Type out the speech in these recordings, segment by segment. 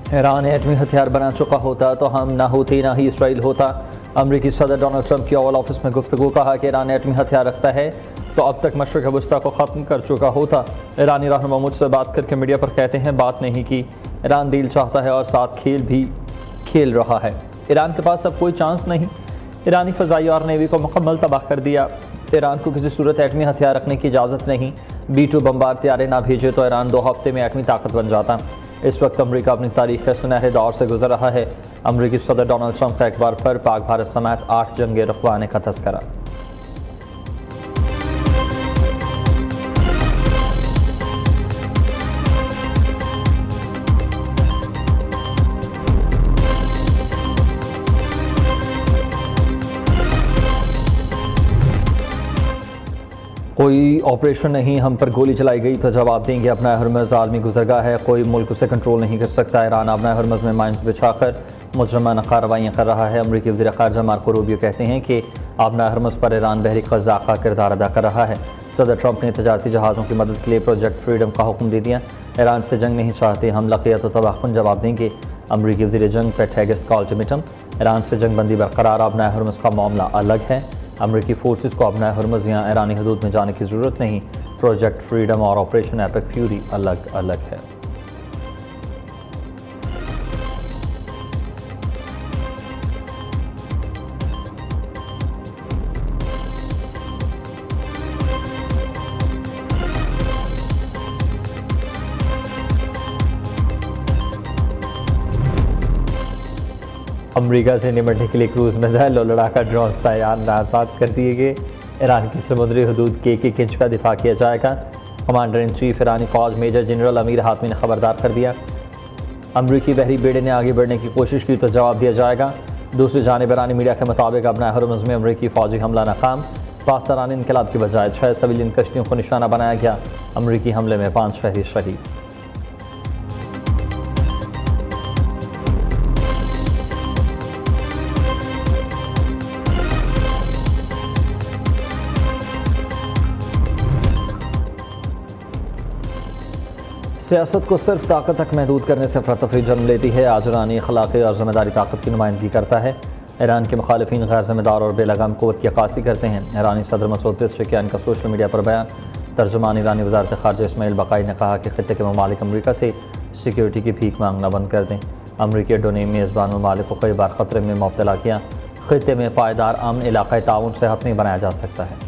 Iran एटमी हथियार बना चुका होता तो हम ना होते ना ही इसराइल होता। अमरीकी सदर डोनाल्ड ट्रंप की ओवल ऑफिस में गुफ्तगू। कहा कि ईरान एटमी हथियार रखता है तो अब तक मशरिक़ वस्ता को ख़त्म कर चुका होता। ईरानी रहनुमा मुझसे बात करके मीडिया पर कहते हैं बात नहीं की। ईरान डील चाहता है और साथ खेल भी खेल रहा है। ईरान के पास अब कोई चांस नहीं। ईरानी फ़ज़ाई और नेवी को मुकम्मल तबाह कर दिया। ईरान को किसी सूरत एटमी हथियार रखने की इजाज़त नहीं। B-2 बम्बार त्यारे ना भेजे तो ईरान 2 हफ्ते में एटमी ताकत बन जाता। इस वक्त अमरीका अपनी तारीख के सुनहरे दौर से गुजर रहा है। अमरीकी सदर डोनाल्ड ट्रंप का एक बार फिर पाक भारत समेत 8 जंगे रुकवाने का तस्करा। कोई ऑपरेशन नहीं, हम पर गोली चलाई गई तो जवाब देंगे। अपना हरमज़ आदमी गुजरगा है, कोई मुल्क उसे कंट्रोल नहीं कर सकता। ईरान अपना हरमज़ में माइंस बिछाकर मुजरमाना कार्रवाइयाँ कर रहा है। अमरीकी वज़ीर ख़ारजा मार्को रूबियो कहते हैं कि अपना हरमज़ पर ईरान बहरी क़ज़्ज़ा का किरदार अदा कर रहा है। सदर ट्रंप ने तजारती जहाज़ों की मदद के लिए प्रोजेक्ट फ्रीडम का हुक्म दे दिया। ईरान से जंग नहीं चाहते, हमला किया तो तबाहकुन जवाब देंगे। अमरीकी वज़ीर जंग पे 6 अगस्त का अल्टीमेटम। ईरान से जंग बंदी बरकरार, अपना हरमज़ का मामला अलग है। अमरीकी फोर्सेस को अपना हरमज़ या ईरानी हदूद में जाने की ज़रूरत नहीं। प्रोजेक्ट फ्रीडम और ऑपरेशन एपिक फ्यूरी अलग अलग है। अमरीका से निपटने के लिए क्रूज मिसाइल और लड़ाका ड्रोन तैयार नासाद कर दिए गए। ईरान की समुद्री हदूद के 1 इंच का दिफा किया जाएगा। कमांडर इन चीफ ईरानी फ़ौज मेजर जनरल अमीर हातमी ने खबरदार कर दिया। अमरीकी बहरी बेड़े ने आगे बढ़ने की कोशिश की तो जवाब दिया जाएगा। दूसरी जानिब ईरानी मीडिया के मुताबिक अपना हरमज़ में अमरीकी फ़ौजी हमला नाकाम। पाकिस्तानी इनकलाब की बजाय 6 सिविलियन कश्तियों को निशाना बनाया गया। अमरीकी हमले में 5 फहरी शहीद। सियासत को सिर्फ ताकत तक महदूद करने से अफरा-तफरी जन्म लेती है। आज ईरानी अखलाक़ी और ज़िम्मेदारी ताकत की नुमाइंदगी करता है। ईरान के मुखालिफिन गैर ज़िम्मेदार और बेलगाम क़ुव्वत की अक्कासी करते हैं। ईरानी सदर मसूद पेज़ेश्कियान का सोशल मीडिया पर बयान। तर्जुमान ईरानी वज़ारत ख़ारजा इस्माइल बक़ाई ने कहा कि ख़ित्ते के ममालिक अमरीका से सिक्योरिटी की भीख मांगना बंद कर दें। अमरीकी अड्डों ने मेज़बान ममालिक को कई बार ख़तरे में मुब्तला किया। ख़ित्ते में पायदार अमन इलाक़ाई ताउन सेहत नहीं बनाया जा सकता है।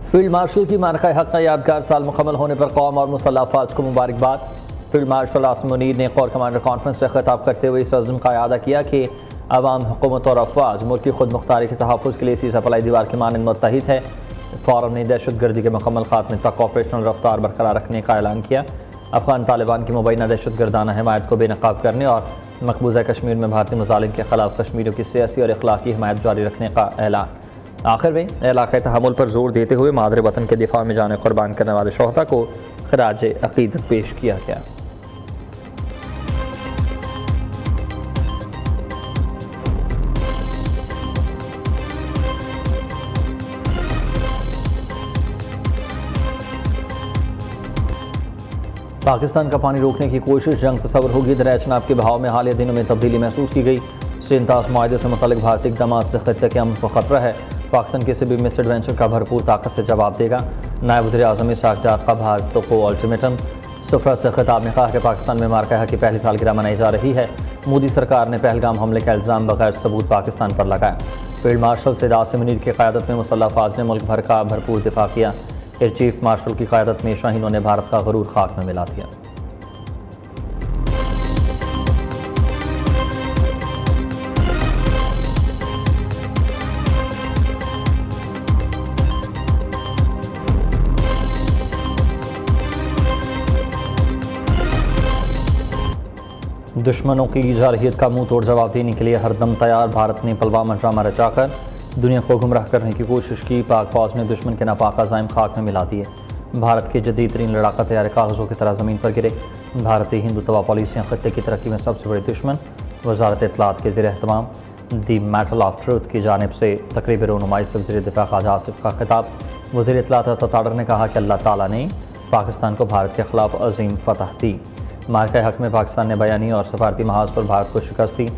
फील्ड मार्शल की मार्का हक़ का यादगार साल मुकम्मल होने पर कौम और मुसल्लह अफ़वाज को मुबारकबाद। फील्ड मार्शल आसिम मुनीर ने कोर कमांडर कॉन्फ्रेंस से खिताब करते हुए इस अज़्म का अयादा किया कि अवाम, हुकूमत और अफवाज मुल्क की खुद मुख्तारी के तहफ़्फ़ुज़ के लिए सीसा फलाई दीवार की मानंद मुत्तहिद है। फ़ौरन ने दहशत गर्दी के मुकम्मल खात्मे तक ऑपरेशनल रफ्तार बरकरार रखने का ऐलान किया। अफ़गान तालिबान की मुबैना दहशत गर्दाना हिमायत को बेनकाब करने और मकबूजा कश्मीर में भारतीय मुजालिम के ख़िलाफ़ कश्मीरियों की सियासी और अखलाकी हिमायत जारी रखने का ऐलान। आखिर में इलाक़ाई तहम्मुल पर जोर देते हुए मादरे वतन के दिफा में जाने कुर्बान करने वाले शोहदा को ख़राज अक़ीदत पेश किया गया। पाकिस्तान का पानी रोकने की कोशिश जंग तस्वर होगी। दरिया चनाब के बहाव में हालिया दिनों में तब्दीली महसूस की गई। सिंतास मुआहदे से मुतल्लिक़ भारतीय इक़दाम से ख़ित्ते के अमन को ख़तरा है। पाकिस्तान किसी भी मिस एडवेंचर का भरपूर ताकत से जवाब देगा। नायब वज़ीर आज़म इसाक़ डार का भारत को अल्टीमेटम। सुफ़रा से खिताब में कहा कि पाकिस्तान में मार्का हक़ की पहली सालगिरह मनाई जा रही है। मोदी सरकार ने पहलगाम हमले का इल्ज़ाम बगैर सबूत पाकिस्तान पर लगाया। फील्ड मार्शल सैयद आसिम मुनीर की क़यादत में मुसल्लह अफ़वाज ने मुल्क भर का भरपूर दिफा किया। एयर चीफ मार्शल की क़यादत में शाहीनों ने भारत का गरूर खाक में मिला दिया। दुश्मनों की जारहियत का मुंह तोड़ जवाब देने के लिए हरदम तैयार। भारत ने पुलवामा ड्रामा रचाकर दुनिया को गुमराह करने की कोशिश की। पाक फौज ने दुश्मन के नापाक अज़ाइम खाक में मिला दिए। भारत के जदीद तरीन लड़ाका तैयार कागज़ों की तरह ज़मीन पर गिरे। भारतीय हिंदुत्वा पॉलिसियाँ ख़ित्ते की तरक्की में सबसे बड़े दुश्मन। वज़ारत इत्तलात के ज़ेर एहतमाम दी मेटल ऑफ ट्रूथ की जानिब से तकरीबी रहनुमाई से वज़ीर दिफा ख्वाजा आसिफ का खिताब। वज़ीर इत्तलात तताड़र ने कहा कि अल्लाह ताला ने पाकिस्तान को भारत के ख़िलाफ़ अजीम फतह दी। मार्के हक में पाकिस्तान ने बयानी और सफारती महाज पर भारत को शिकस्त दी।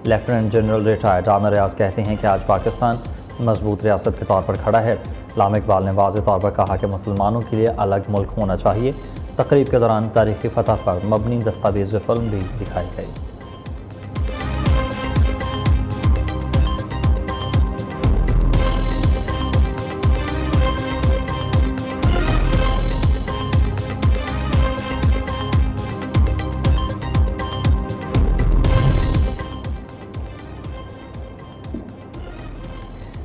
लेफ्टिनेंट जनरल रिटायर्ड आमिर रियाज कहते हैं कि आज पाकिस्तान मजबूत रियासत के तौर पर खड़ा है। लामा इकबाल ने वाज़ेह तौर पर कहा कि मुसलमानों के लिए अलग मुल्क होना चाहिए। तकरीब के दौरान तारीख़ी फतह पर मबनी दस्तावेज़ फिल्म भी दिखाई गई।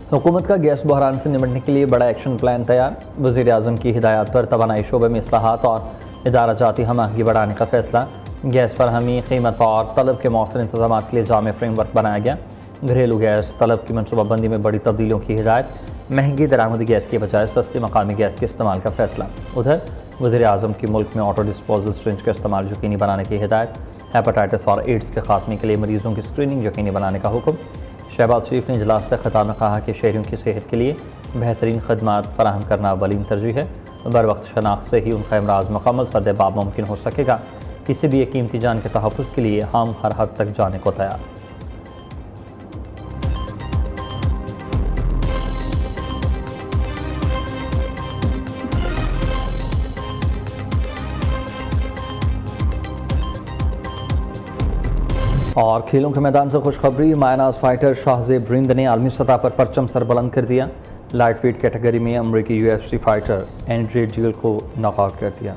हुकूमत का गैस बहरान से निपटने के लिए बड़ा एक्शन प्लान तैयार। वज़ीर आज़म की हिदायत पर तवानाई शोबे में इस्लाहात और इदारा जाती हम आहंगी बढ़ाने का फैसला। गैस फरहमी, कीमत और तलब के मौसर इंतजाम के लिए जामे फ्रेमवर्क बनाया गया। घरेलू गैस तलब की मनसूबाबंदी में बड़ी तब्दीलियों की हिदायत। महंगी दरामदी गैस की बजाय सस्ती मकामी गैस के इस्तेमाल का फैसला। उधर वज़ीर आज़म की मुल्क में ऑटो डिस्पोजल सिरिंज का इस्तेमाल यकीनी बनाने की हिदायत। हेपेटाइटिस और एड्स के खात्मे के लिए मरीजों की स्क्रीनिंग यकीनी बनाने का हुक्म। शहबाज शरीफ ने इजलास से खिताब में कहा कि शहरियों की सेहत के लिए बेहतरीन खदमात फराहम करना अवलीन तरजीह है। बर वक्त शनाख्त से ही उनका अमराज मुकम्मल सद्देबाब मुमकिन हो सकेगा। किसी भी एक कीमती जान के तहफ़्फ़ुज़ के लिए हम हर हद तक जाने को तैयार। और खेलों के मैदान से खुशखबरी, मायनाज फाइटर शाहज़ेब रिंद ने आलमी सतह पर परचम सर बुलंद कर दिया। लाइट वेट कैटेगरी में अमरीकी UFC फाइटर एंड्रे डील को नॉकआउट कर दिया।